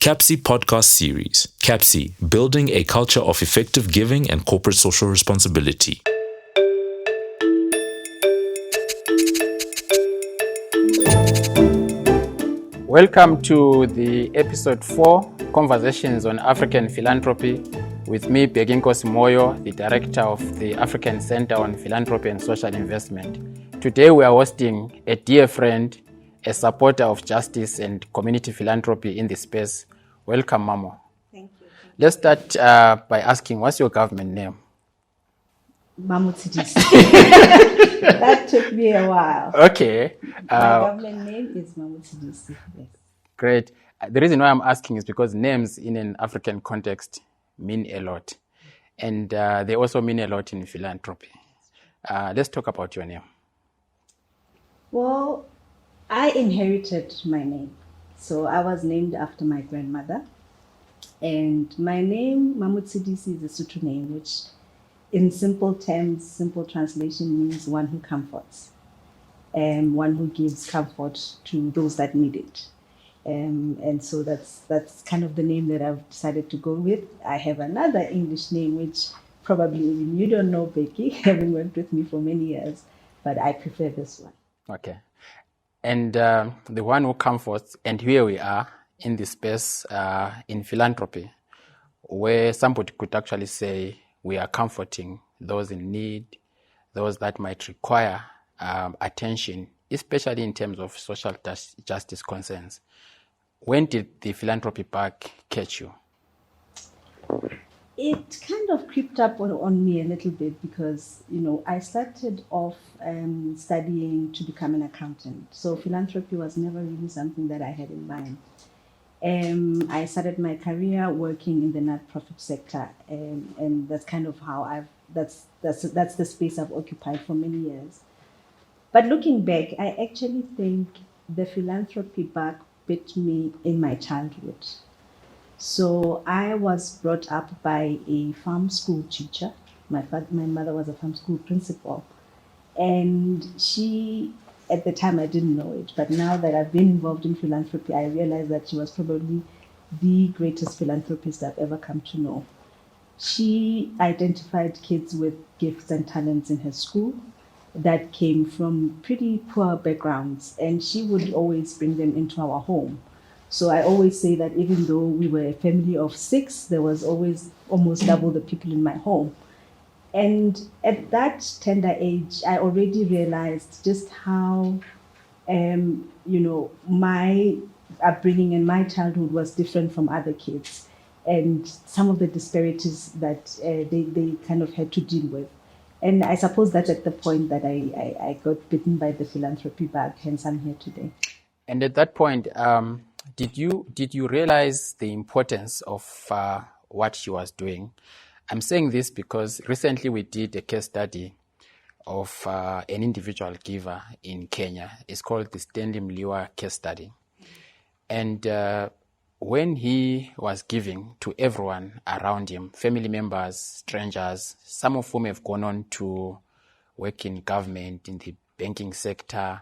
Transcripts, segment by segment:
CAPSI podcast series. CAPSI, building a culture of effective giving and corporate social responsibility. Welcome to the episode 4, Conversations on African Philanthropy, with me, Bhekinkosi Moyo, the Director of the African Center on Philanthropy and Social Investment. Today we are hosting a dear friend, a supporter of justice and community philanthropy in the space. Welcome, Mamo. Thank you. Let's start by asking, what's your government name? Mamotshidisi. That took me a while. Okay. My government name is Mamotshidisi. Yes. Great. The reason why I'm asking is because names in an African context mean a lot. And they also mean a lot in philanthropy. Let's talk about your name. Well, I inherited my name. So I was named after my grandmother. And my name, Mamotshidisi, is a Sotho name, which in simple terms, simple translation means one who comforts, and one who gives comfort to those that need it. And so that's kind of the name that I've decided to go with. I have another English name, which probably even you don't know, Becky, having worked with me for many years, but I prefer this one. Okay. And the one who comforts, and here we are in the space in philanthropy, where somebody could actually say we are comforting those in need, those that might require attention, especially in terms of social justice concerns. When did the philanthropy bug catch you? It kind of creeped up on me a little bit because, I started off studying to become an accountant. So philanthropy was never really something that I had in mind. I started my career working in the not-profit sector, and that's kind of how that's the space I've occupied for many years. But looking back, I actually think the philanthropy bug bit me in my childhood. So I was brought up by a farm school teacher. My mother was a farm school principal, and she, at the time I didn't know it, but now that I've been involved in philanthropy, I realize that she was probably the greatest philanthropist I've ever come to know. She identified kids with gifts and talents in her school that came from pretty poor backgrounds, and she would always bring them into our home. So I always say that even though we were a family of 6, there was always almost double the people in my home. And at that tender age, I already realized just how, my upbringing and my childhood was different from other kids, and some of the disparities that they kind of had to deal with. And I suppose that's at the point that I got bitten by the philanthropy bug, hence I'm here today. And at that point, did you realize the importance of what she was doing? I'm saying this because recently we did a case study of an individual giver in Kenya. It's called the Stanley Mliwa case study. And when he was giving to everyone around him, family members, strangers, some of whom have gone on to work in government, in the banking sector,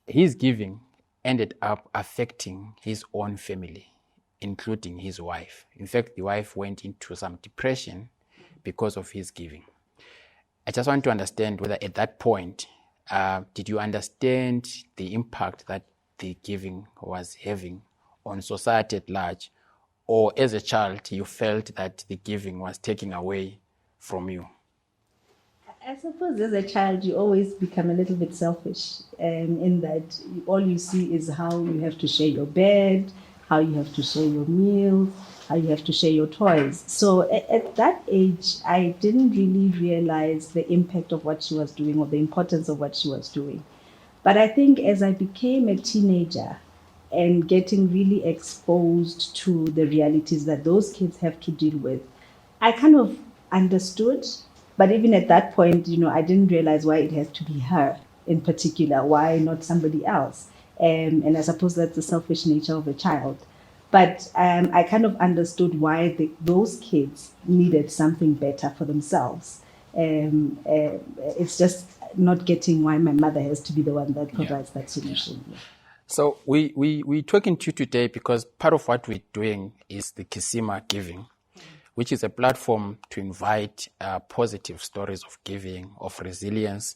his giving ended up affecting his own family, including his wife. In fact, the wife went into some depression because of his giving. I just want to understand whether at that point, did you understand the impact that the giving was having on society at large, or as a child, you felt that the giving was taking away from you? I suppose as a child, you always become a little bit selfish, in that all you see is how you have to share your bed, how you have to share your meals, how you have to share your toys. So at that age, I didn't really realize the impact of what she was doing or the importance of what she was doing. But I think as I became a teenager and getting really exposed to the realities that those kids have to deal with, I kind of understood. But even at that point, I didn't realize why it has to be her in particular, why not somebody else. And I suppose that's the selfish nature of a child. But I kind of understood why those kids needed something better for themselves. It's just not getting why my mother has to be the one that provides that solution. So we're talking to you today because part of what we're doing is the Kisima Giving, which is a platform to invite positive stories of giving, of resilience,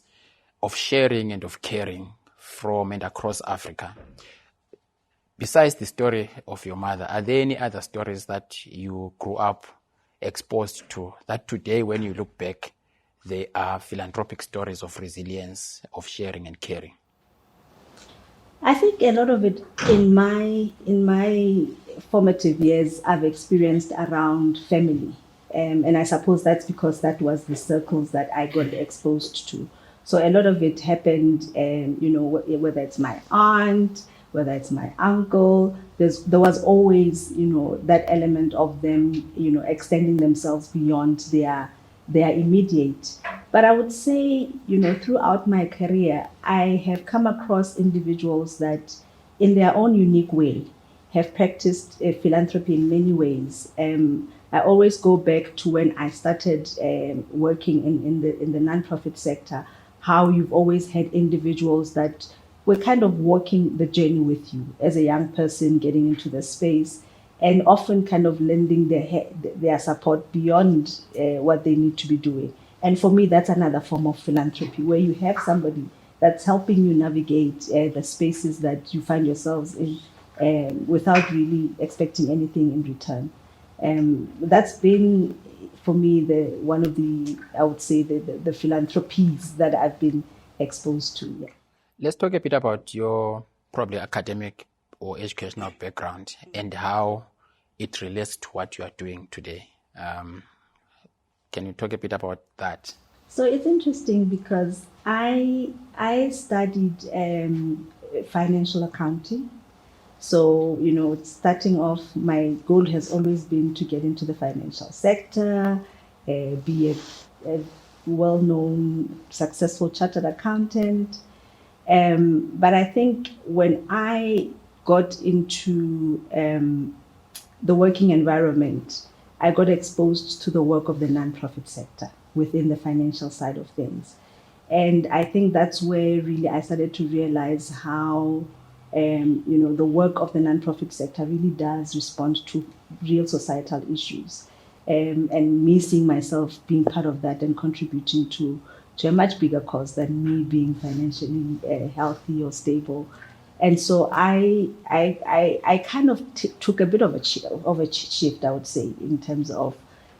of sharing and of caring from and across Africa. Besides the story of your mother, are there any other stories that you grew up exposed to that today when you look back, they are philanthropic stories of resilience, of sharing and caring? I think a lot of it in my formative years I've experienced around family, and I suppose that's because that was the circles that I got exposed to. So a lot of it happened, whether it's my aunt, whether it's my uncle. There was always that element of them extending themselves beyond their immediate. But I would say, throughout my career, I have come across individuals that, in their own unique way, have practiced philanthropy in many ways. I always go back to when I started working in the nonprofit sector, how you've always had individuals that were kind of walking the journey with you as a young person getting into the space, and often kind of lending their support beyond what they need to be doing. And for me, that's another form of philanthropy, where you have somebody that's helping you navigate the spaces that you find yourselves in without really expecting anything in return. That's been, for me, one of the, I would say, the philanthropies that I've been exposed to. Yeah. Let's talk a bit about your probably academic or educational background and how it relates to what you are doing today. Can you talk a bit about that? So it's interesting because I studied financial accounting. So, starting off, my goal has always been to get into the financial sector, be a well-known, successful chartered accountant. But I think when I got into the working environment, I got exposed to the work of the nonprofit sector within the financial side of things. And I think that's where really I started to realize how the work of the nonprofit sector really does respond to real societal issues. And me seeing myself being part of that and contributing to a much bigger cause than me being financially healthy or stable. And so I kind of took a bit of a shift, I would say, in terms of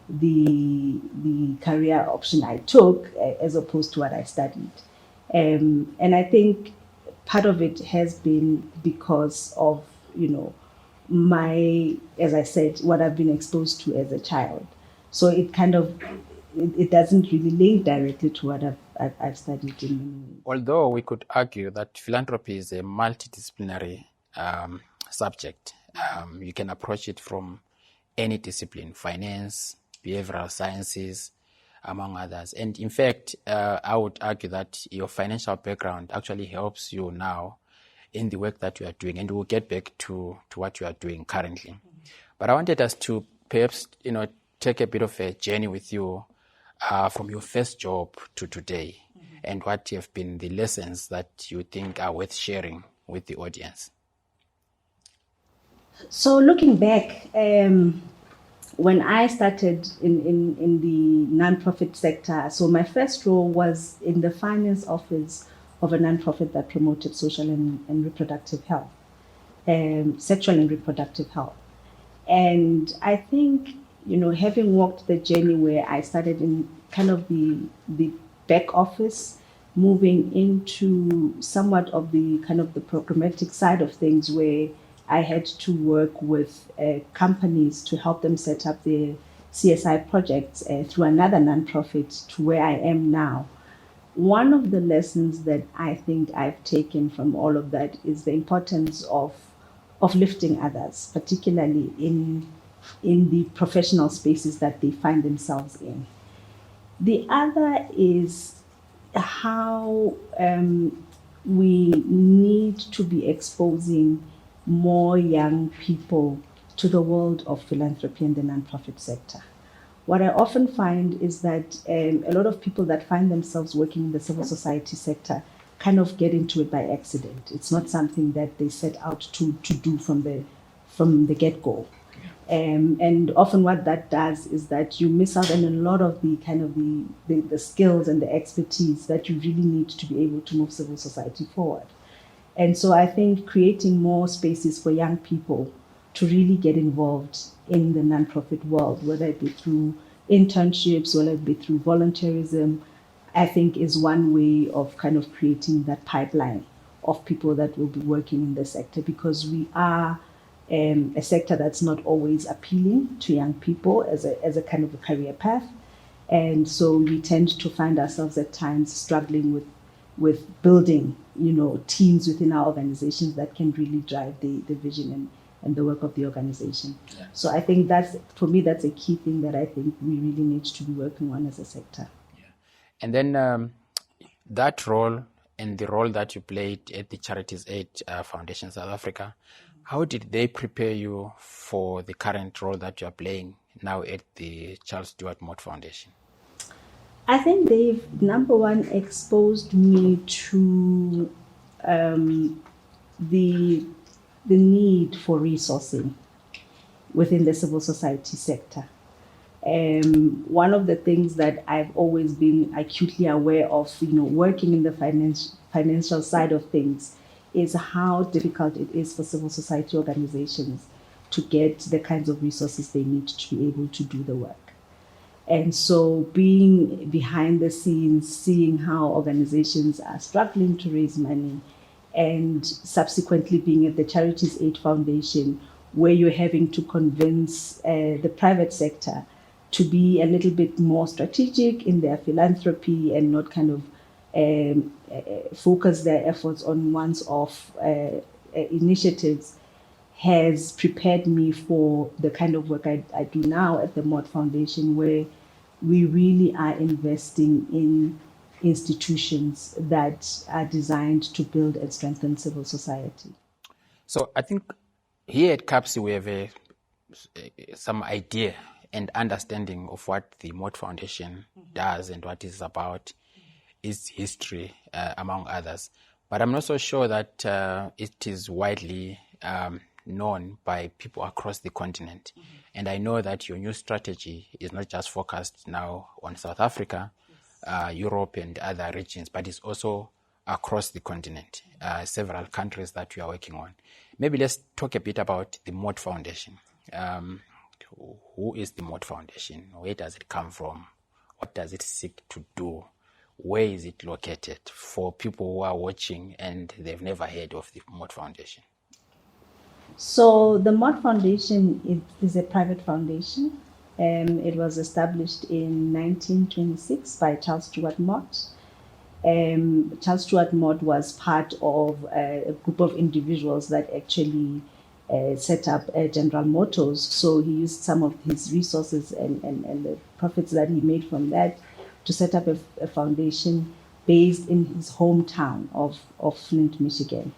the career option I took as opposed to what I studied. And I think part of it has been because of, as I said, what I've been exposed to as a child. So it kind of, it doesn't really link directly to what I've studied in many ways. Although we could argue that philanthropy is a multidisciplinary subject, you can approach it from any discipline, finance, behavioral sciences, among others. And in fact, I would argue that your financial background actually helps you now in the work that you are doing, and we'll get back to what you are doing currently. But I wanted us to perhaps, take a bit of a journey with you from your first job to today, and what have been the lessons that you think are worth sharing with the audience. So looking back, when I started in the nonprofit sector, so my first role was in the finance office of a nonprofit that promoted social and reproductive health, sexual and reproductive health. And I think, having walked the journey where I started in kind of the back office, moving into somewhat of the kind of the programmatic side of things, where I had to work with companies to help them set up their CSI projects through another nonprofit to where I am now. One of the lessons that I think I've taken from all of that is the importance of lifting others, particularly in the professional spaces that they find themselves in. The other is how we need to be exposing more young people to the world of philanthropy and the nonprofit sector. What I often find is that a lot of people that find themselves working in the civil society sector kind of get into it by accident. It's not something that they set out to do from the get-go. And often what that does is that you miss out on a lot of the kind of the skills and the expertise that you really need to be able to move civil society forward. And so I think creating more spaces for young people to really get involved in the nonprofit world, whether it be through internships, whether it be through volunteerism, I think is one way of kind of creating that pipeline of people that will be working in the sector, because we are a sector that's not always appealing to young people as a kind of a career path. And so we tend to find ourselves at times struggling with building, teams within our organizations that can really drive the vision and the work of the organization. Yeah. So I think for me, that's a key thing that I think we really need to be working on as a sector. Yeah. And then that role and the role that you played at the Charities Aid Foundation South Africa, how did they prepare you for the current role that you are playing now at the Charles Stewart Mott Foundation? I think they've, number one, exposed me to the need for resourcing within the civil society sector. One of the things that I've always been acutely aware of, working in the financial side of things, is how difficult it is for civil society organizations to get the kinds of resources they need to be able to do the work. And so being behind the scenes, seeing how organizations are struggling to raise money, and subsequently being at the Charities Aid Foundation, where you're having to convince the private sector to be a little bit more strategic in their philanthropy and not kind of focus their efforts on one-off initiatives, has prepared me for the kind of work I do now at the Mott Foundation, where we really are investing in institutions that are designed to build and strengthen civil society. So I think here at CAPSI we have some idea and understanding of what the Mott Foundation does and what it's about, its history, among others. But I'm not so sure that it is widely known by people across the continent. Mm-hmm. And I know that your new strategy is not just focused now on South Africa, yes, Europe and other regions, but it's also across the continent, several countries that you are working on. Maybe let's talk a bit about the Mott Foundation. Who is the Mott Foundation? Where does it come from? What does it seek to do? Where is it located for people who are watching and they've never heard of the Mott Foundation? So the Mott Foundation is a private foundation. It was established in 1926 by Charles Stewart Mott. Charles Stewart Mott was part of a group of individuals that actually set up General Motors. So he used some of his resources and the profits that he made from that to set up a foundation based in his hometown of Flint, Michigan.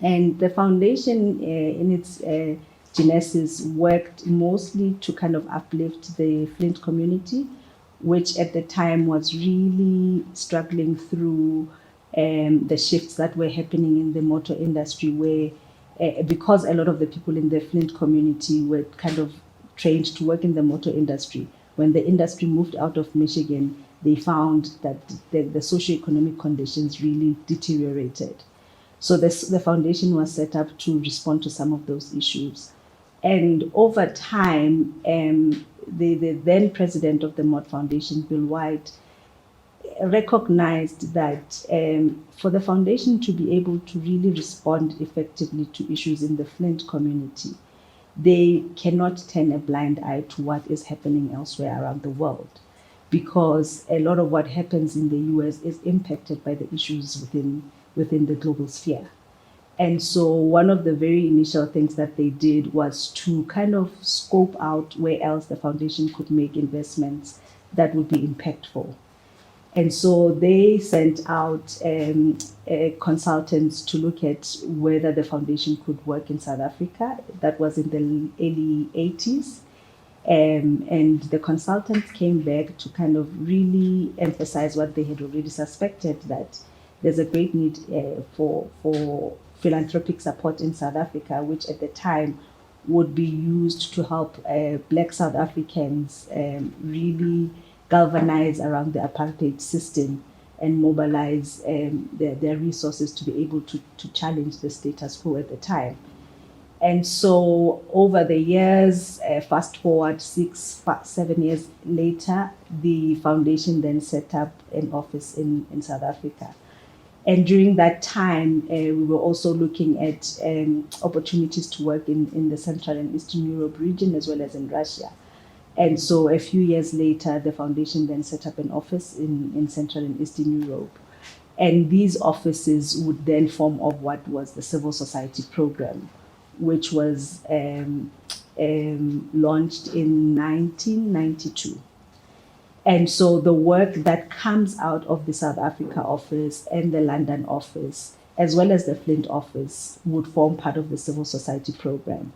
And the foundation in its genesis worked mostly to kind of uplift the Flint community, which at the time was really struggling through the shifts that were happening in the motor industry, where because a lot of the people in the Flint community were kind of trained to work in the motor industry, when the industry moved out of Michigan, they found that the socioeconomic conditions really deteriorated. So the foundation was set up to respond to some of those issues. And over time, the then president of the Mott Foundation, Bill White, recognized that for the foundation to be able to really respond effectively to issues in the Flint community, they cannot turn a blind eye to what is happening elsewhere around the world, because a lot of what happens in the US is impacted by the issues within the global sphere. And so one of the very initial things that they did was to kind of scope out where else the foundation could make investments that would be impactful. And so they sent out consultants to look at whether the foundation could work in South Africa. That was in the early 80s. And the consultants came back to kind of really emphasize what they had already suspected, that there's a great need for philanthropic support in South Africa, which at the time would be used to help Black South Africans really galvanize around the apartheid system and mobilize their resources to be able to challenge the status quo at the time. And so over the years, fast forward 7 years later, the foundation then set up an office in South Africa. And during that time, we were also looking at opportunities to work in the Central and Eastern Europe region as well as in Russia. And so a few years later, the foundation then set up an office in Central and Eastern Europe. And these offices would then form of what was the civil society program, which was launched in 1992. And so the work that comes out of the South Africa office and the London office, as well as the Flint office, would form part of the civil society program.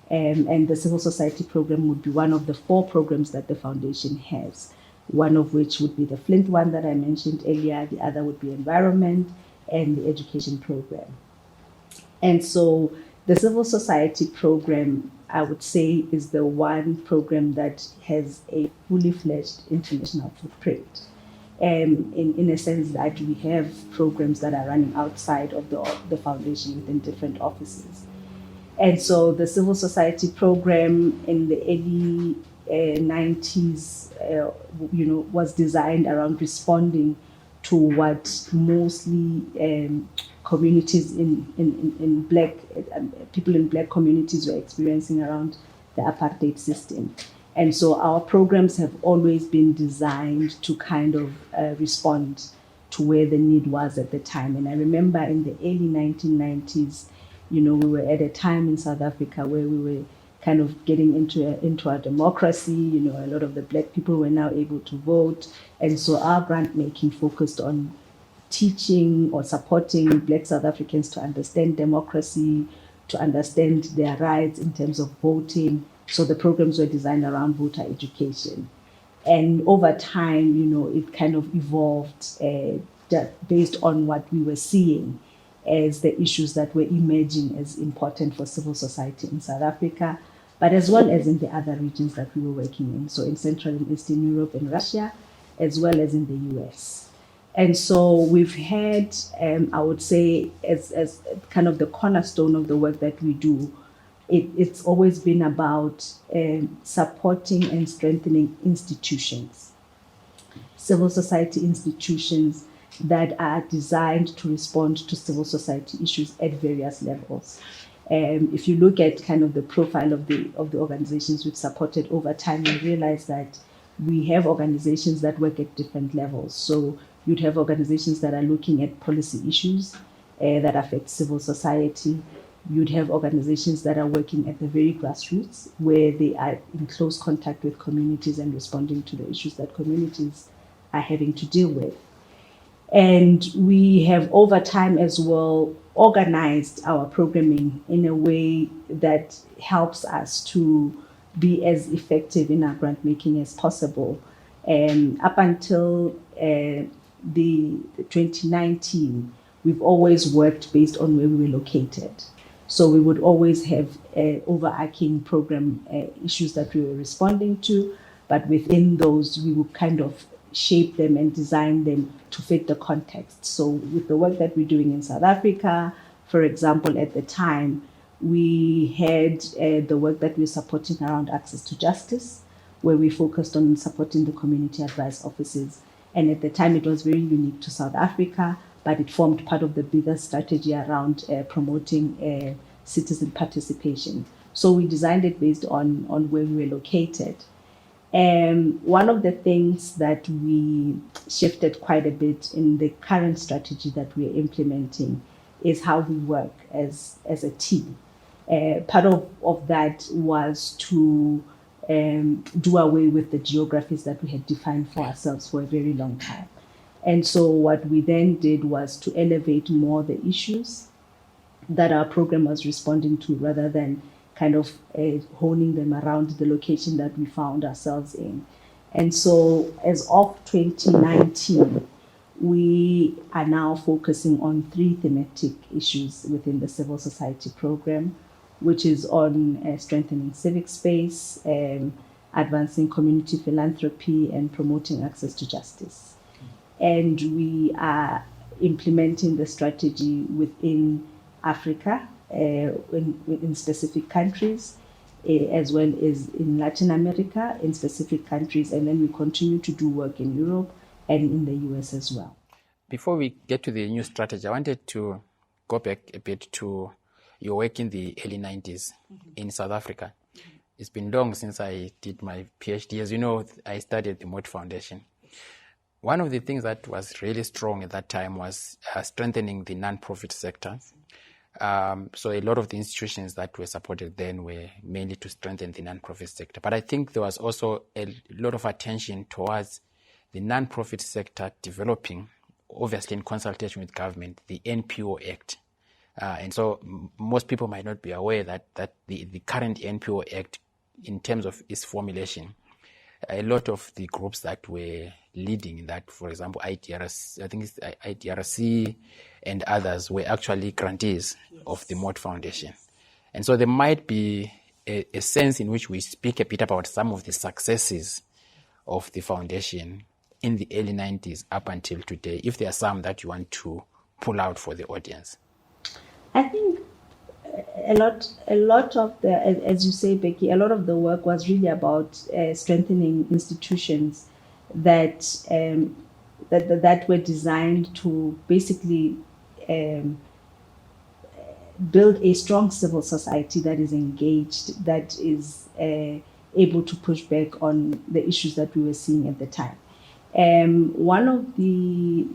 And the civil society program would be one of the 4 programs that the foundation has, one of which would be the Flint one that I mentioned earlier, the other would be environment and the education program. And so the civil society program, I would say, is the one program that has a fully fledged international footprint. In a sense that we have programs that are running outside of the foundation within different offices. And so the civil society program in the early 90s, was designed around responding to what mostly communities in black people in black communities were experiencing around the apartheid system. And so our programs have always been designed to kind of respond to where the need was at the time. And I remember in the early 1990s, we were at a time in South Africa where we were kind of getting into our democracy. A lot of the black people were now able to vote. And so our grant making focused on teaching or supporting Black South Africans to understand democracy, to understand their rights in terms of voting. So the programs were designed around voter education. And over time, it kind of evolved based on what we were seeing as the issues that were emerging as important for civil society in South Africa, but as well as in the other regions that we were working in. So in Central and Eastern Europe and Russia, as well as in the US. And so we've had, I would say, as kind of the cornerstone of the work that we do, it's always been about supporting and strengthening institutions, civil society institutions that are designed to respond to civil society issues at various levels. If you look at kind of the profile of the organizations we've supported over time, you realize that we have organizations that work at different levels. So you'd have organizations that are looking at policy issues that affect civil society. You'd have organizations that are working at the very grassroots, where they are in close contact with communities and responding to the issues that communities are having to deal with. And we have over time as well organized our programming in a way that helps us to be as effective in our grant making as possible. Up until the 2019, we've always worked based on where we were located. So we would always have overarching program issues that we were responding to, but within those, we would kind of shape them and design them to fit the context. So with the work that we're doing in South Africa, for example, at the time, we had the work that we're supporting around access to justice, where we focused on supporting the community advice offices. And at the time, it was very unique to South Africa, but it formed part of the bigger strategy around promoting citizen participation. So we designed it based on where we were located. One of the things that we shifted quite a bit in the current strategy that we're implementing is how we work as a team. Part of that was to do away with the geographies that we had defined for ourselves for a very long time. And so what we then did was to elevate more the issues that our program was responding to, rather than kind of honing them around the location that we found ourselves in. And so as of 2019, we are now focusing on 3 thematic issues within the civil society program, which is on strengthening civic space, advancing community philanthropy, and promoting access to justice. And we are implementing the strategy within Africa, in specific countries, as well as in Latin America, in specific countries, and then we continue to do work in Europe and in the US as well. Before we get to the new strategy, I wanted to go back a bit to your work in the early 90s in South Africa. It's been long since I did my PhD. As you know, I studied the Mott Foundation. One of the things that was really strong at that time was strengthening the non-profit sector. So a lot of the institutions that were supported then were mainly to strengthen the non-profit sector. But I think there was also a lot of attention towards the non-profit sector developing, obviously in consultation with government, the NPO Act. And so most people might not be aware that the current NPO Act, in terms of its formulation, a lot of the groups that were leading in that, for example, IDRC, I think it's IDRC and others, were actually grantees of the Mott Foundation. And so there might be a sense in which we speak a bit about some of the successes of the foundation in the early 90s up until today, if there are some that you want to pull out for the audience. I think a lot of the, as you say, Becky, a lot of the work was really about strengthening institutions that that were designed to basically build a strong civil society that is engaged, that is able to push back on the issues that we were seeing at the time. One of the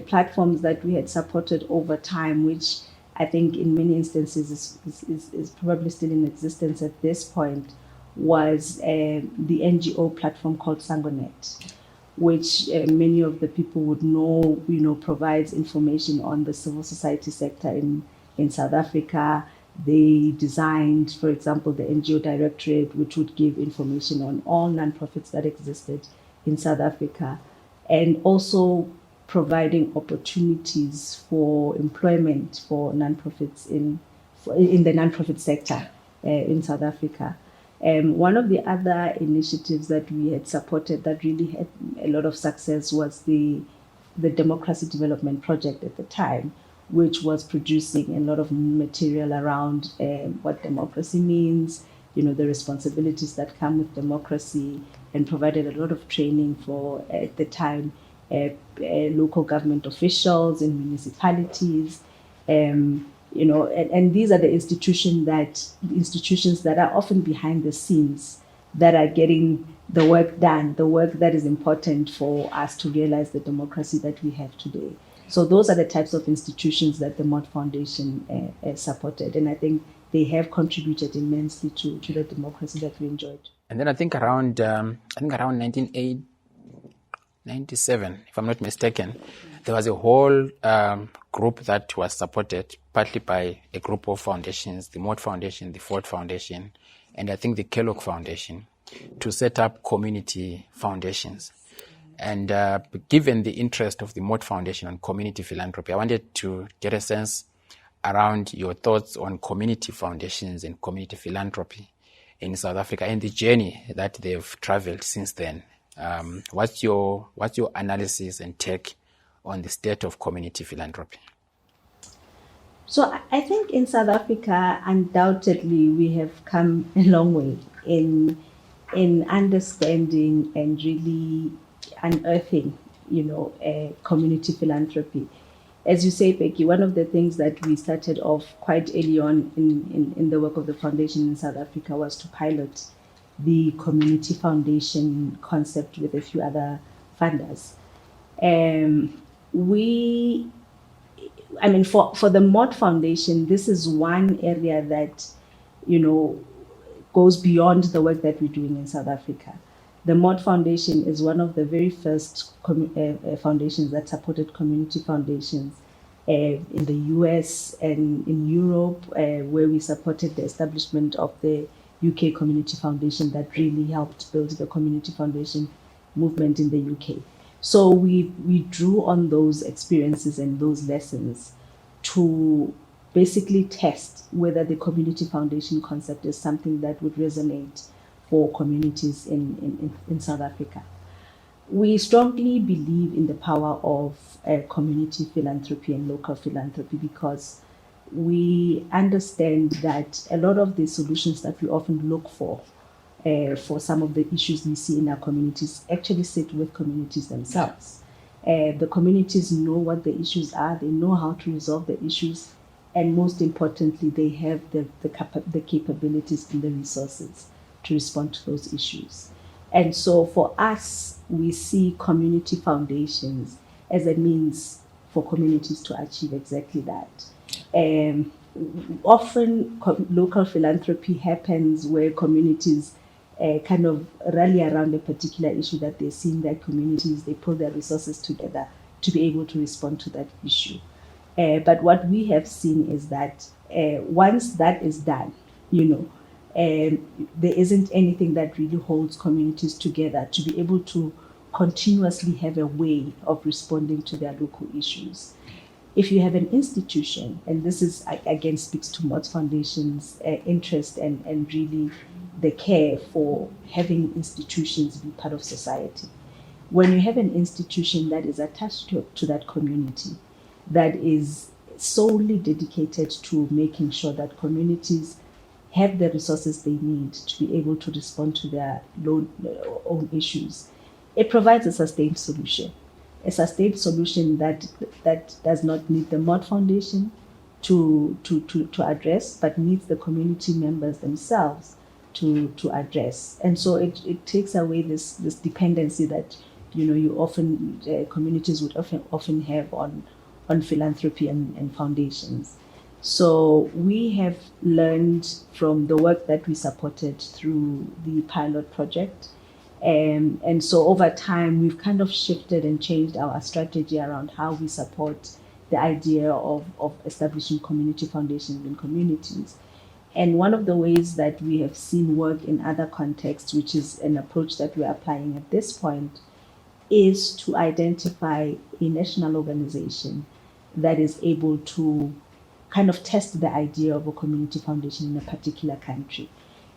platforms that we had supported over time, which I think in many instances is probably still in existence at this point, was the NGO platform called Sangonet, which many of the people would know, provides information on the civil society sector in South Africa. They designed, for example, the NGO Directorate, which would give information on all nonprofits that existed in South Africa, and also providing opportunities for employment for nonprofits in the nonprofit sector in South Africa. One of the other initiatives that we had supported that really had a lot of success was the Democracy Development Project at the time, which was producing a lot of material around what democracy means, the responsibilities that come with democracy, and provided a lot of training for, at the time, local government officials in municipalities, and these are the institutions that are often behind the scenes that are getting the work done, the work that is important for us to realize the democracy that we have today. So those are the types of institutions that the Mott Foundation supported, and I think they have contributed immensely to the democracy that we enjoyed. And then I think around 1997, if I'm not mistaken, there was a whole group that was supported partly by a group of foundations, the Mott Foundation, the Ford Foundation, and I think the Kellogg Foundation, to set up community foundations. And given the interest of the Mott Foundation on community philanthropy, I wanted to get a sense around your thoughts on community foundations and community philanthropy in South Africa and the journey that they've traveled since then. What's your analysis and take on the state of community philanthropy? So I think in South Africa, undoubtedly, we have come a long way in understanding and really unearthing, community philanthropy. As you say, Becky, one of the things that we started off quite early on in the work of the foundation in South Africa was to pilot the community foundation concept with a few other funders. For the Mott Foundation, this is one area that, goes beyond the work that we're doing in South Africa. The Mott Foundation is one of the very first foundations that supported community foundations in the US and in Europe, where we supported the establishment of the UK Community Foundation that really helped build the community foundation movement in the UK. So we drew on those experiences and those lessons to basically test whether the community foundation concept is something that would resonate for communities in South Africa. We strongly believe in the power of community philanthropy and local philanthropy because we understand that a lot of the solutions that we often look for some of the issues we see in our communities actually sit with communities themselves. The communities know what the issues are, they know how to resolve the issues, and most importantly, they have the capabilities and the resources to respond to those issues. And so for us, we see community foundations as a means for communities to achieve exactly that. Often local philanthropy happens where communities kind of rally around a particular issue that they see in their communities. They pull their resources together to be able to respond to that issue. But what we have seen is that once that is done, there isn't anything that really holds communities together to be able to continuously have a way of responding to their local issues. If you have an institution, and this is again speaks to Mott Foundation's interest and really the care for having institutions be part of society. When you have an institution that is attached to that community, that is solely dedicated to making sure that communities have the resources they need to be able to respond to their own issues, it provides a sustained solution. A sustained solution that does not need the Mott Foundation to address, but needs the community members themselves to address. And so it takes away this dependency that you often communities would often have on philanthropy and foundations. So we have learned from the work that we supported through the pilot project. And so over time, we've kind of shifted and changed our strategy around how we support the idea of establishing community foundations in communities. And one of the ways that we have seen work in other contexts, which is an approach that we're applying at this point, is to identify a national organization that is able to kind of test the idea of a community foundation in a particular country.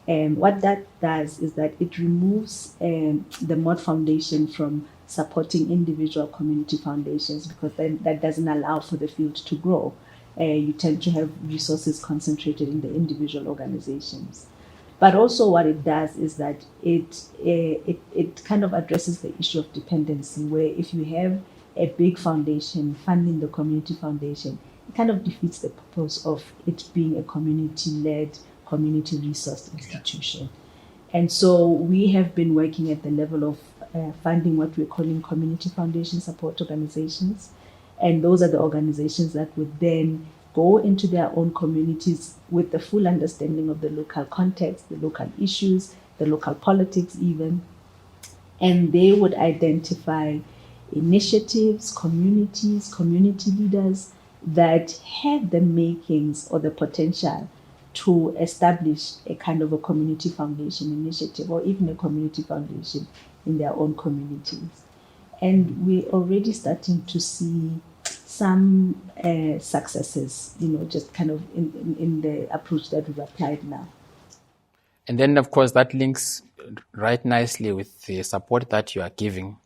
And what that does is that it removes the Mott Foundation from supporting individual community foundations, because then that doesn't allow for the field to grow. You tend to have resources concentrated in the individual organizations. But also what it does is that it kind of addresses the issue of dependency, where if you have a big foundation funding the community foundation, it kind of defeats the purpose of it being a community-led, community-resourced institution. And so we have been working at the level of funding what we're calling community foundation support organizations. And those are the organizations that would then go into their own communities with the full understanding of the local context, the local issues, the local politics even. And they would identify initiatives, communities, community leaders that have the makings or the potential to establish a kind of a community foundation initiative or even a community foundation in their own communities. And we're already starting to see some successes, just kind of in the approach that we've applied now. And then, of course, that links right nicely with the support that you are giving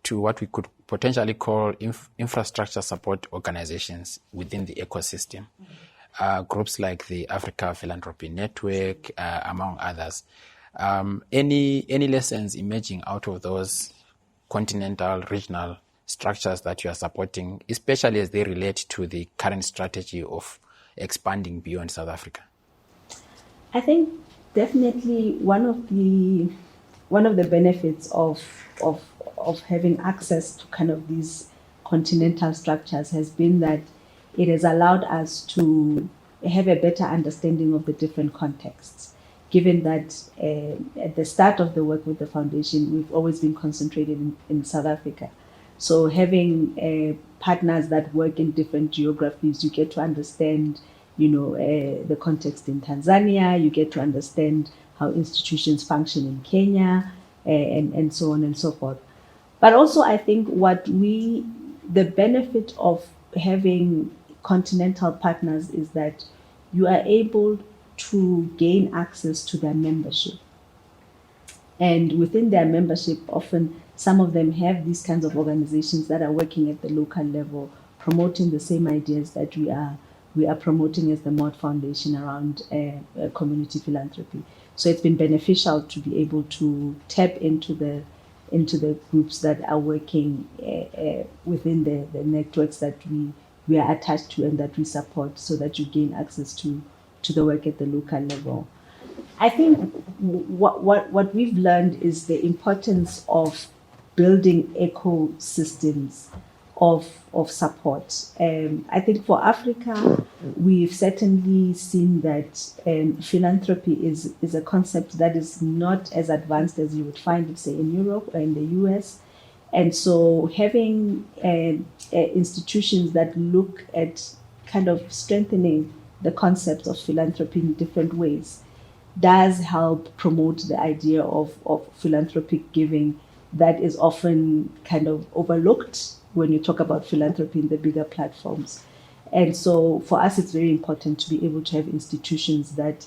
to what we could potentially call infrastructure support organizations within the ecosystem. Groups like the Africa Philanthropy Network, among others. Any lessons emerging out of those continental, regional structures that you are supporting, especially as they relate to the current strategy of expanding beyond South Africa? I think definitely one of the benefits of having access to kind of these continental structures has been that it has allowed us to have a better understanding of the different contexts. Given that at the start of the work with the foundation, we've always been concentrated in South Africa. So having partners that work in different geographies, you get to understand, the context in Tanzania, you get to understand how institutions function in Kenya, and so on and so forth. But also, I think the benefit of having continental partners is that you are able to gain access to their membership. And within their membership, often some of them have these kinds of organizations that are working at the local level, promoting the same ideas that we are promoting as the Mott Foundation around community philanthropy. So it's been beneficial to be able to tap into the groups that are working within the networks that we are attached to and that we support, so that you gain access to the work at the local level. I think what we've learned is the importance of building ecosystems of support. I think for Africa, we've certainly seen that philanthropy is a concept that is not as advanced as you would find it, say, in Europe or in the US. And so having institutions that look at kind of strengthening the concept of philanthropy in different ways does help promote the idea of philanthropic giving that is often kind of overlooked when you talk about philanthropy in the bigger platforms. And so for us, it's very important to be able to have institutions that,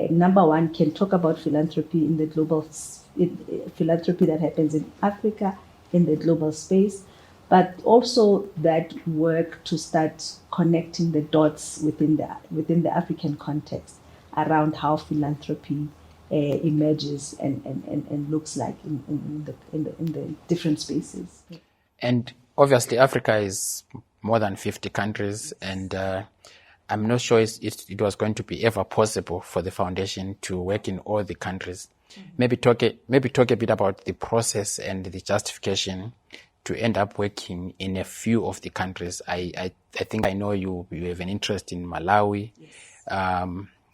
number one, can talk about philanthropy in the global, philanthropy that happens in Africa, in the global space, but also that work to start connecting the dots within the African context around how philanthropy emerges and looks like in the different spaces. And obviously, Africa is more than 50 countries, and I'm not sure it was going to be ever possible for the foundation to work in all the countries. Mm-hmm. Maybe talk a bit about the process and the justification to end up working in a few of the countries. I think I know you have an interest in Malawi, yes.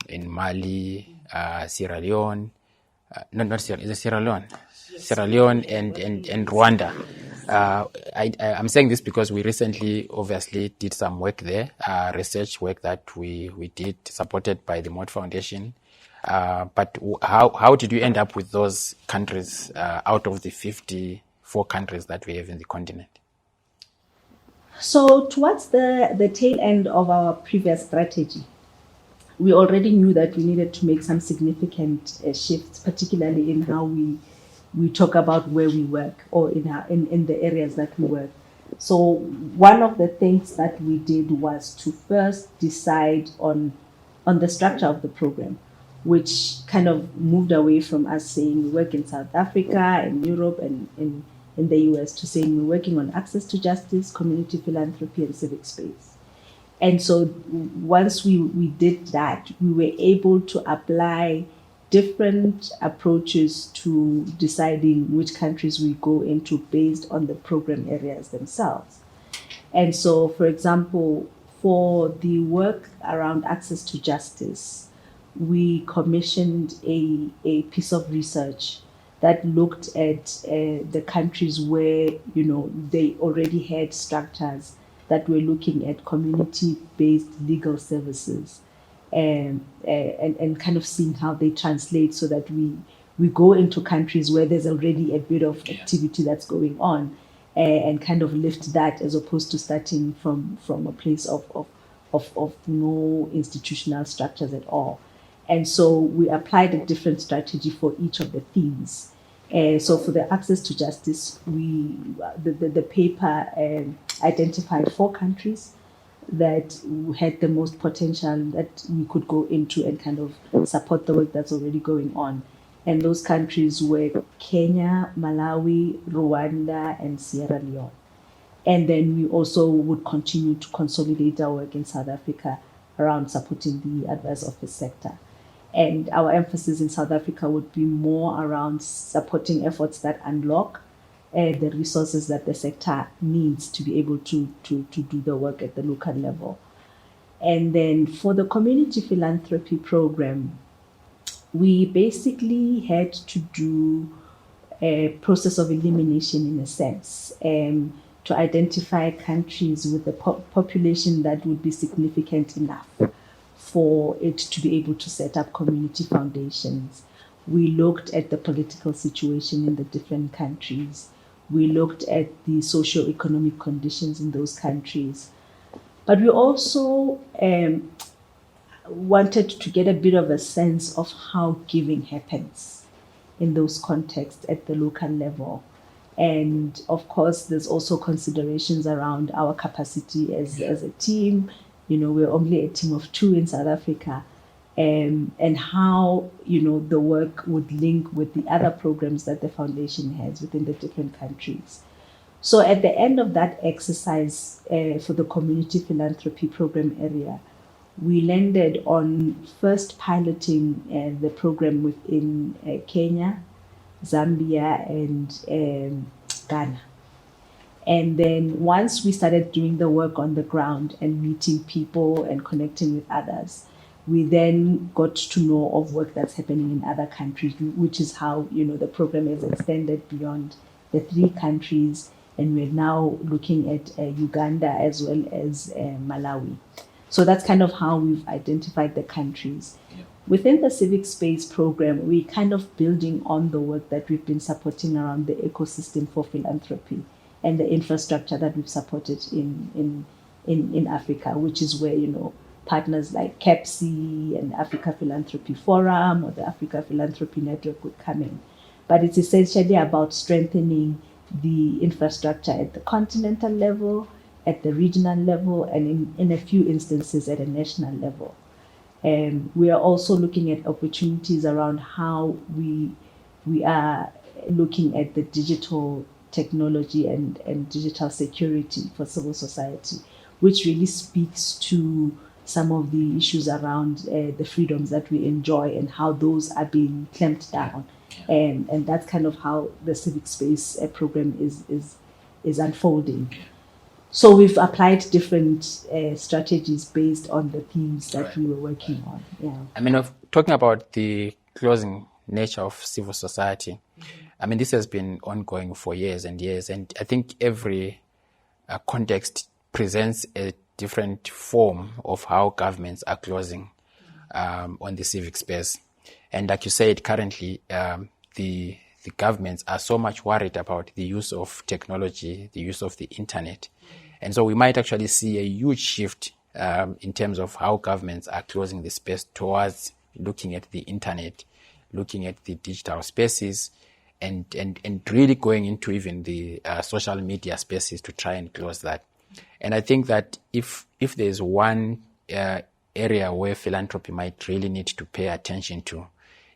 In Mali, Sierra Leone, not Sierra, is it Sierra Leone? Yes. Sierra Leone and Rwanda. I'm saying this because we recently obviously did some work there, research work that we did, supported by the Mott Foundation. But how did you end up with those countries out of the 54 countries that we have in the continent? So towards the tail end of our previous strategy, we already knew that we needed to make some significant shifts, particularly in how we talk about where we work or in the areas that we work. So one of the things that we did was to first decide on the structure of the program, which kind of moved away from us saying we work in South Africa and Europe and in the US to saying we're working on access to justice, community philanthropy, and civic space. And so once we did that, we were able to apply different approaches to deciding which countries we go into based on the program areas themselves. And so, for example, for the work around access to justice, we commissioned a piece of research that looked at the countries where, they already had structures that were looking at community-based legal services and kind of seeing how they translate, so that we go into countries where there's already a bit of activity that's going on and kind of lift that, as opposed to starting from a place of no institutional structures at all. And so we applied a different strategy for each of the themes. So for the access to justice, the paper identified 4 countries that had the most potential that we could go into and kind of support the work that's already going on. And those countries were Kenya, Malawi, Rwanda, and Sierra Leone. And then we also would continue to consolidate our work in South Africa around supporting the advice office sector. And our emphasis in South Africa would be more around supporting efforts that unlock the resources that the sector needs to be able to do the work at the local level. And then for the community philanthropy program, we basically had to do a process of elimination, in a sense, to identify countries with a population that would be significant enough for it to be able to set up community foundations. We looked at the political situation in the different countries. We looked at the socio-economic conditions in those countries. But we also wanted to get a bit of a sense of how giving happens in those contexts at the local level. And of course, there's also considerations around our capacity as a team. We're only a team of 2 in South Africa. And how, the work would link with the other programs that the foundation has within the different countries. So at the end of that exercise for the community philanthropy program area, we landed on first piloting the program within Kenya, Zambia, and Ghana. And then once we started doing the work on the ground and meeting people and connecting with others, we then got to know of work that's happening in other countries, which is how, the program is extended beyond the 3 countries. And we're now looking at Uganda as well as Malawi. So that's kind of how we've identified the countries. Yeah. Within the Civic Space program, we're kind of building on the work that we've been supporting around the ecosystem for philanthropy and the infrastructure that we've supported in Africa, which is where, partners like CAPSI and Africa Philanthropy Forum or the Africa Philanthropy Network would come in. But it's essentially about strengthening the infrastructure at the continental level, at the regional level, and in a few instances at a national level. We are also looking at opportunities around how we are looking at the digital technology and digital security for civil society, which really speaks to some of the issues around the freedoms that we enjoy and how those are being clamped down. And that's kind of how the Civic Space program is unfolding. So we've applied different strategies based on the themes that we were working on. Yeah. I mean, talking about the closing nature of civil society, I mean, this has been ongoing for years and years, and I think every context presents a different form of how governments are closing on the civic space. And like you said, currently, the governments are so much worried about the use of technology, the use of the internet. And so we might actually see a huge shift in terms of how governments are closing the space towards looking at the internet, looking at the digital spaces, and really going into even the social media spaces to try and close that. And I think that if there's one area where philanthropy might really need to pay attention to,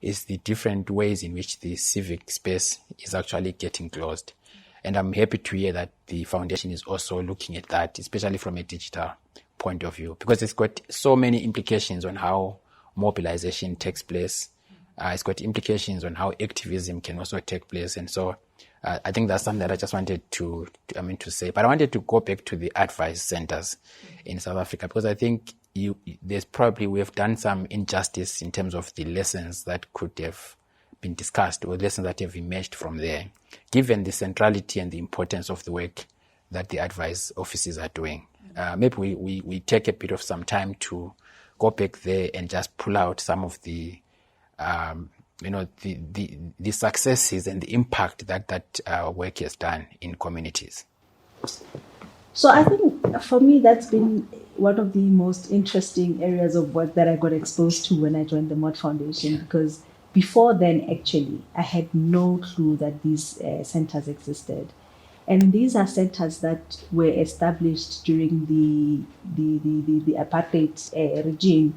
is the different ways in which the civic space is actually getting closed. And I'm happy to hear that the foundation is also looking at that, especially from a digital point of view, because it's got so many implications on how mobilization takes place. It's got implications on how activism can also take place. And so I think that's something that I just wanted to say. But I wanted to go back to the advice centers in South Africa, because I think we have done some injustice in terms of the lessons that could have been discussed or lessons that have emerged from there, given the centrality and the importance of the work that the advice offices are doing. Maybe we take a bit of some time to go back there and just pull out some of the the successes and the impact that work has done in communities. So I think for me that's been one of the most interesting areas of work that I got exposed to when I joined the Mott Foundation, because before then, actually, I had no clue that these centers existed. And these are centers that were established during the apartheid regime,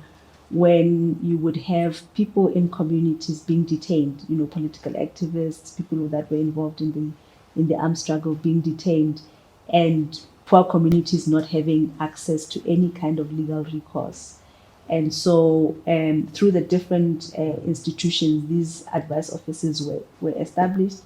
when you would have people in communities being detained, political activists, people that were involved in the armed struggle being detained, and poor communities not having access to any kind of legal recourse. And so through the different institutions, these advice offices were established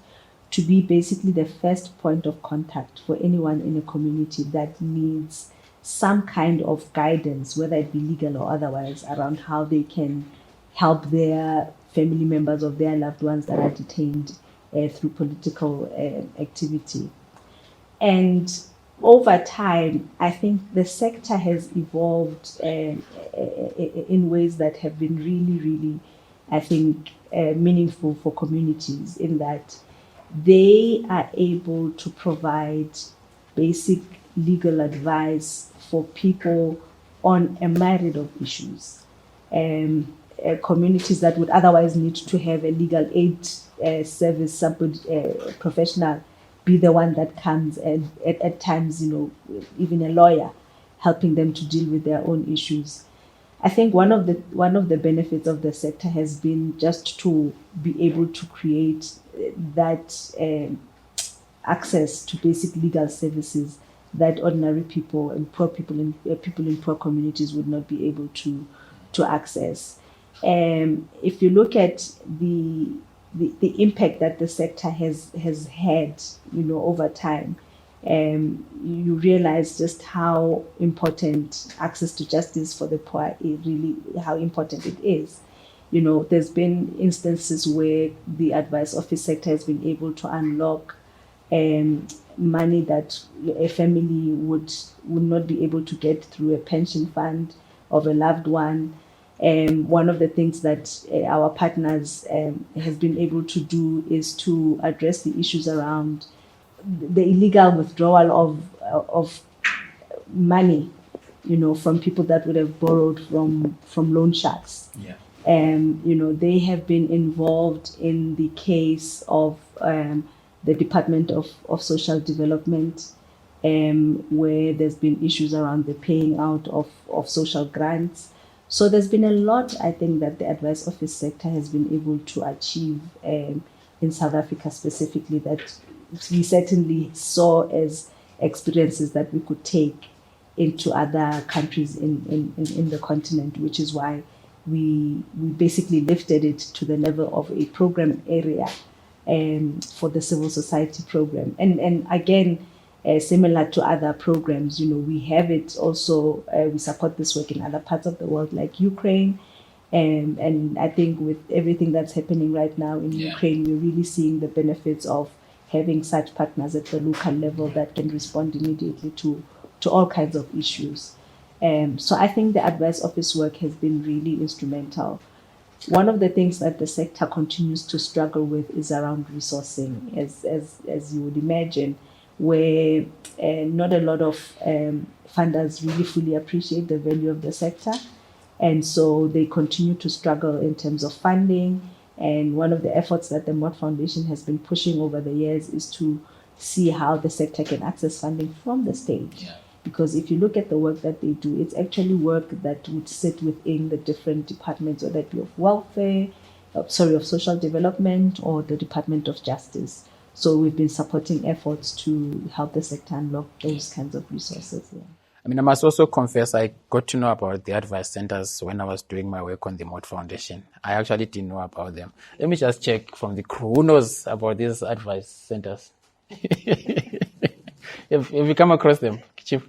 to be basically the first point of contact for anyone in a community that needs some kind of guidance, whether it be legal or otherwise, around how they can help their family members of their loved ones that are detained through political activity. And over time, I think the sector has evolved in ways that have been really, really, I think, meaningful for communities, in that they are able to provide basic legal advice for people on a myriad of issues. Communities that would otherwise need to have a legal aid service professional be the one that comes, and at times, even a lawyer helping them to deal with their own issues. I think one of the benefits of the sector has been just to be able to create that access to basic legal services that ordinary people and poor people in poor communities would not be able to access. If you look at the impact that the sector has had, over time, you realize just how important access to justice for the poor how important it is. There's been instances where the advice office sector has been able to unlock money that a family would not be able to get through a pension fund of a loved one. One of the things that our partners has been able to do is to address the issues around the illegal withdrawal of money, from people that would have borrowed from loan sharks. Yeah. They have been involved in the case of the Department of Social Development, where there's been issues around the paying out of social grants. So there's been a lot, I think, that the advice office sector has been able to achieve in South Africa specifically, that we certainly saw as experiences that we could take into other countries in the continent, which is why we basically lifted it to the level of a program area for the civil society program. And again, similar to other programs, we have it also, we support this work in other parts of the world like Ukraine. And I think with everything that's happening right now in Ukraine, we're really seeing the benefits of having such partners at the local level that can respond immediately to all kinds of issues. So I think the advice office work has been really instrumental. One of the things that the sector continues to struggle with is around resourcing, as you would imagine, where not a lot of funders really fully appreciate the value of the sector. And so they continue to struggle in terms of funding. And one of the efforts that the Mott Foundation has been pushing over the years is to see how the sector can access funding from the state. Yeah. Because if you look at the work that they do, it's actually work that would sit within the different departments, whether it be of social development or the Department of Justice. So we've been supporting efforts to help the sector unlock those kinds of resources. Yeah. I mean, I must also confess, I got to know about the advice centers when I was doing my work on the Mott Foundation. I actually didn't know about them. Let me just check from the crew. Who knows about these advice centers? Have you come across them, Chief?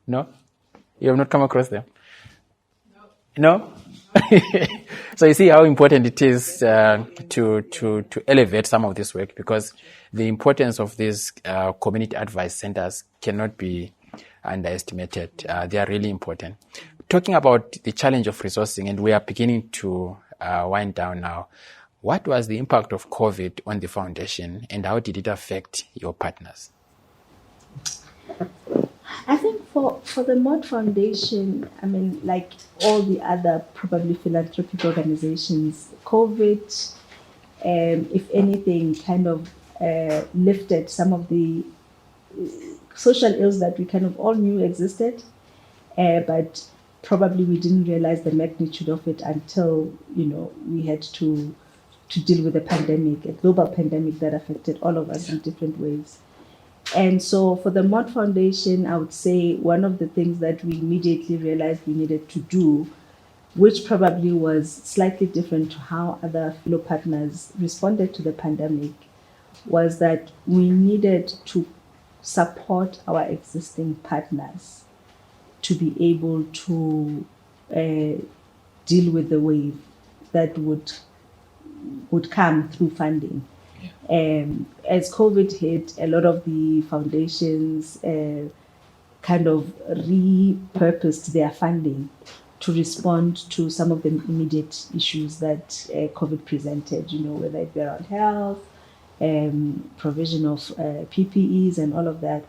No? You have not come across them? No? So you see how important it is to elevate some of this work, because the importance of these community advice centers cannot be underestimated. They are really important. Talking about the challenge of resourcing, and we are beginning to wind down now, what was the impact of COVID on the foundation, and how did it affect your partners? I think for the Mott Foundation, I mean, like all the other probably philanthropic organizations, COVID, if anything, kind of lifted some of the social ills that we kind of all knew existed, but probably we didn't realize the magnitude of it until, we had to deal with a pandemic, a global pandemic that affected all of us in different ways. And so for the Mott Foundation, I would say one of the things that we immediately realized we needed to do, which probably was slightly different to how other fellow partners responded to the pandemic, was that we needed to support our existing partners to be able to deal with the wave that would come through funding. As COVID hit, a lot of the foundations kind of repurposed their funding to respond to some of the immediate issues that COVID presented, whether it be around health, provision of PPEs and all of that.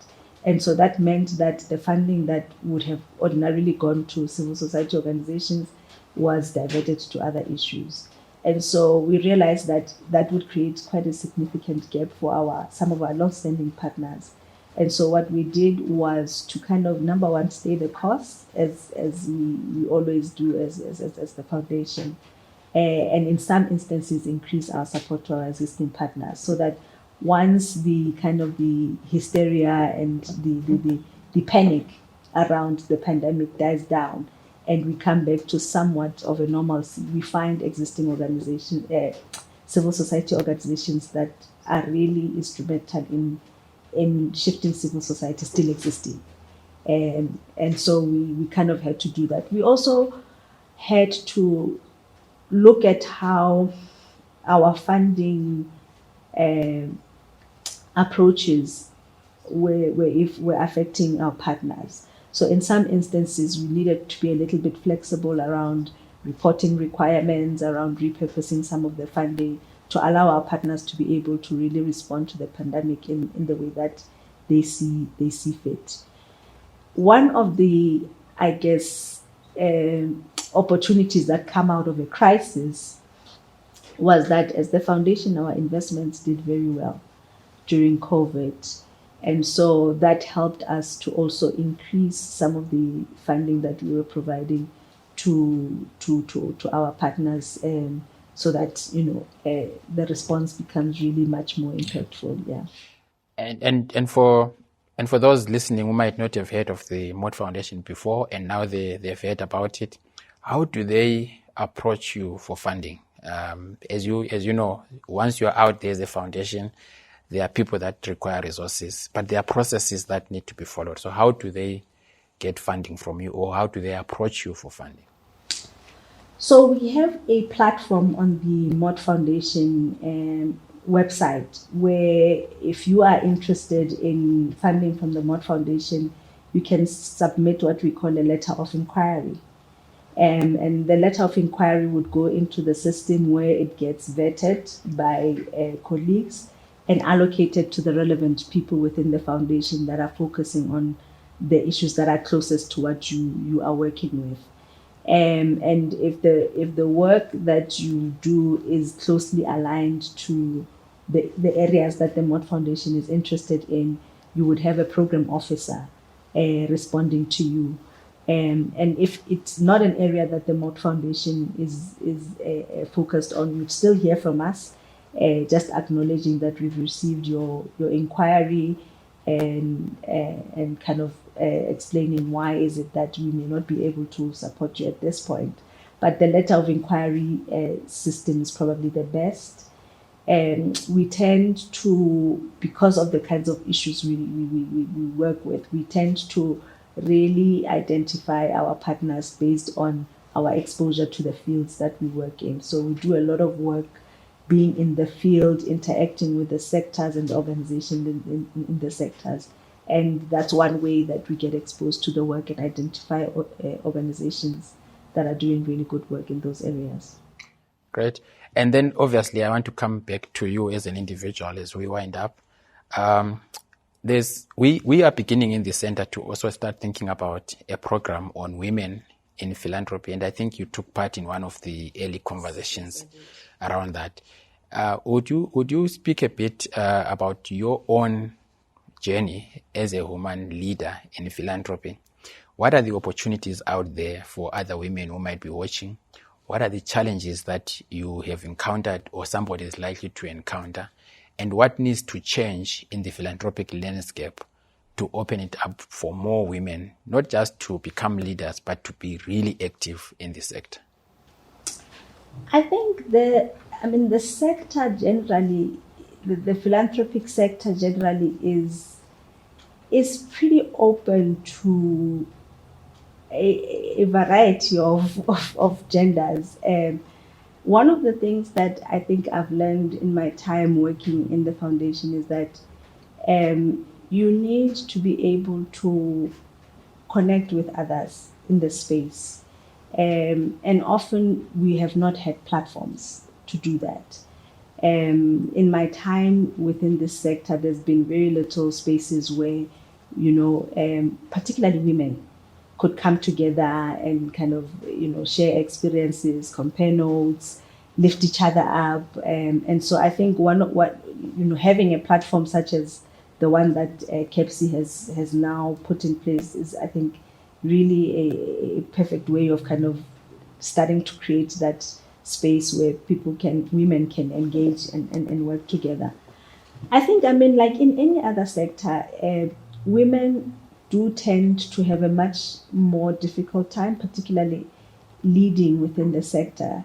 And so that meant that the funding that would have ordinarily gone to civil society organizations was diverted to other issues. And so we realized that that would create quite a significant gap for some of our long-standing partners. And so what we did was to kind of, number one, stay the course, as we always do as the foundation, and in some instances increase our support to our existing partners, so that once the kind of the hysteria and the panic around the pandemic dies down and we come back to somewhat of a normalcy, we find existing organizations, civil society organizations that are really instrumental in shifting civil society still existing. And so we kind of had to do that. We also had to look at how our funding approaches were affecting our partners. So in some instances, we needed to be a little bit flexible around reporting requirements, around repurposing some of the funding to allow our partners to be able to really respond to the pandemic in the way that they see fit. One of the, I guess, opportunities that come out of a crisis was that as the foundation, our investments did very well during COVID. And so that helped us to also increase some of the funding that we were providing to our partners, so that the response becomes really much more impactful. Yeah. And for those listening who might not have heard of the Mott Foundation before, and now they've heard about it, how do they approach you for funding? As you know, once you're out there as a foundation, there are people that require resources, but there are processes that need to be followed. So how do they get funding from you, or how do they approach you for funding? So we have a platform on the Mott Foundation website where if you are interested in funding from the Mott Foundation, you can submit what we call a letter of inquiry. And the letter of inquiry would go into the system where it gets vetted by colleagues and allocated to the relevant people within the foundation that are focusing on the issues that are closest to what you are working with. And if the work that you do is closely aligned to the areas that the Mott Foundation is interested in, you would have a program officer responding to you. And if it's not an area that the Mott Foundation is focused on, you'd still hear from us, just acknowledging that we've received your inquiry and kind of explaining why is it that we may not be able to support you at this point. But the letter of inquiry system is probably the best. And we tend to, because of the kinds of issues we work with, we tend to really identify our partners based on our exposure to the fields that we work in. So we do a lot of work being in the field, interacting with the sectors and the organizations in the sectors. And that's one way that we get exposed to the work and identify organizations that are doing really good work in those areas. Great. And then obviously I want to come back to you as an individual as we wind up. We are beginning in the center to also start thinking about a program on women in philanthropy, and I think you took part in one of the early conversations around that. Would you speak a bit about your own journey as a woman leader in philanthropy? What are the opportunities out there for other women who might be watching? What are the challenges that you have encountered or somebody is likely to encounter? And what needs to change in the philanthropic landscape to open it up for more women, not just to become leaders, but to be really active in the sector? I think the sector generally, the philanthropic sector generally is pretty open to a variety of genders. One of the things that I think I've learned in my time working in the foundation is that you need to be able to connect with others in the space. And often we have not had platforms to do that. In my time within this sector, there's been very little spaces where, particularly women could come together and kind of, share experiences, compare notes, lift each other up. And so I think having a platform such as the one that CAPSI has now put in place is, I think, really a perfect way of kind of starting to create that space where women can engage and work together. I think, like in any other sector, women do tend to have a much more difficult time, particularly leading within the sector,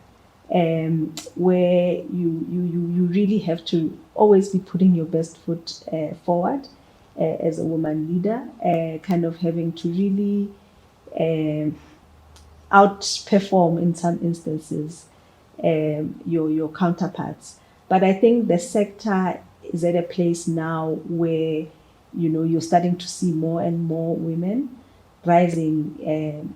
where you really have to always be putting your best foot forward as a woman leader, kind of having to really outperform in some instances your counterparts. But I think the sector is at a place now where you're starting to see more and more women rising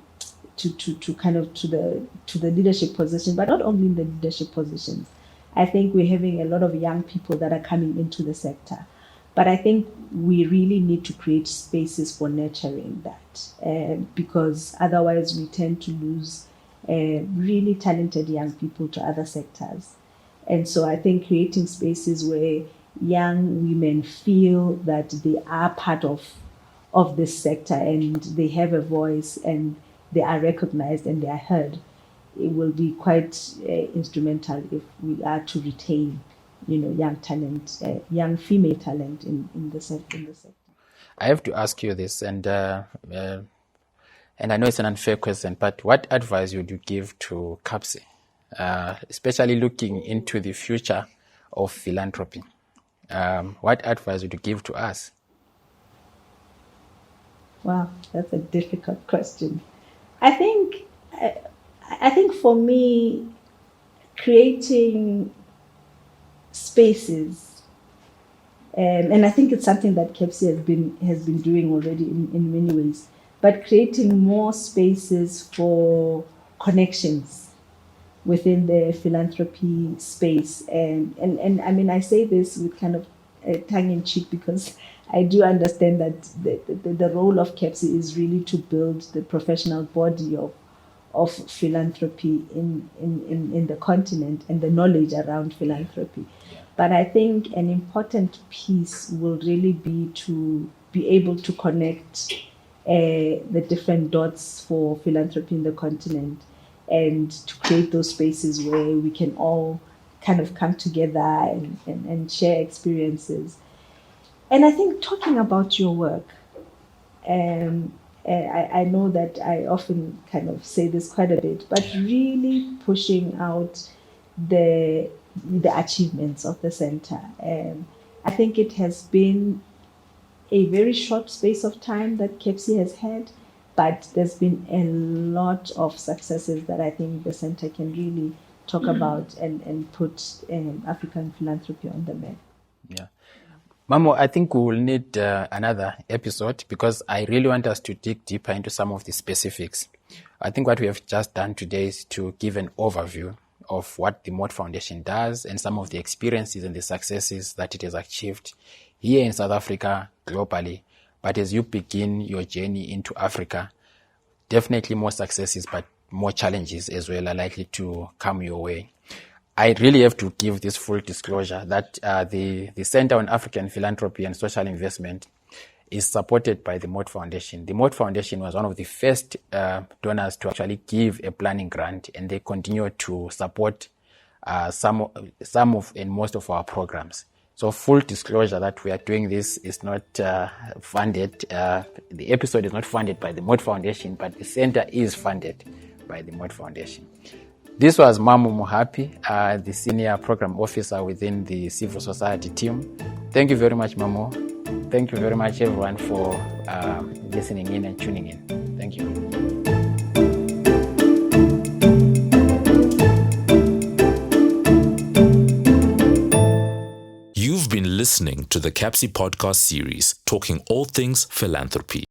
to kind of to the leadership position, but not only in the leadership positions. I think we're having a lot of young people that are coming into the sector. But I think we really need to create spaces for nurturing that, because otherwise we tend to lose really talented young people to other sectors. And so I think creating spaces where young women feel that they are part of this sector and they have a voice and they are recognized and they are heard, it will be quite instrumental if we are to retain young talent, young female talent in the sector. I have to ask you this, and I know it's an unfair question, but what advice would you give to CAPSI, especially looking into the future of philanthropy? What advice would you give to us? Wow, that's a difficult question. I think for me, creating spaces, and I think it's something that CAPSI has been doing already in many ways, but creating more spaces for connections within the philanthropy space. And I say this with kind of tongue in cheek, because I do understand that the role of CAPSI is really to build the professional body of philanthropy in the continent and the knowledge around philanthropy. But I think an important piece will really be to be able to connect the different dots for philanthropy in the continent, and to create those spaces where we can all kind of come together and share experiences. And I think talking about your work, I know that I often kind of say this quite a bit, but really pushing out the achievements of the center. I think it has been a very short space of time that CAPSI has had, but there's been a lot of successes that I think the center can really talk about and put African philanthropy on the map. Yeah. Mamo, I think we will need another episode, because I really want us to dig deeper into some of the specifics. I think what we have just done today is to give an overview of what the Mott Foundation does and some of the experiences and the successes that it has achieved here in South Africa, globally. But as you begin your journey into Africa, definitely more successes, but more challenges as well are likely to come your way. I really have to give this full disclosure that the Center on African Philanthropy and Social Investment is supported by the Mott Foundation. The Mott Foundation was one of the first donors to actually give a planning grant, and they continue to support some of and most of our programs. So full disclosure that we are doing this is not funded. The episode is not funded by the Mott Foundation, but the center is funded by the Mott Foundation. This was Mamo Mohapi, the Senior Program Officer within the Civil Society team. Thank you very much, Mamo. Thank you very much, everyone, for listening in and tuning in. Thank you. You've been listening to the CAPSI podcast series, talking all things philanthropy.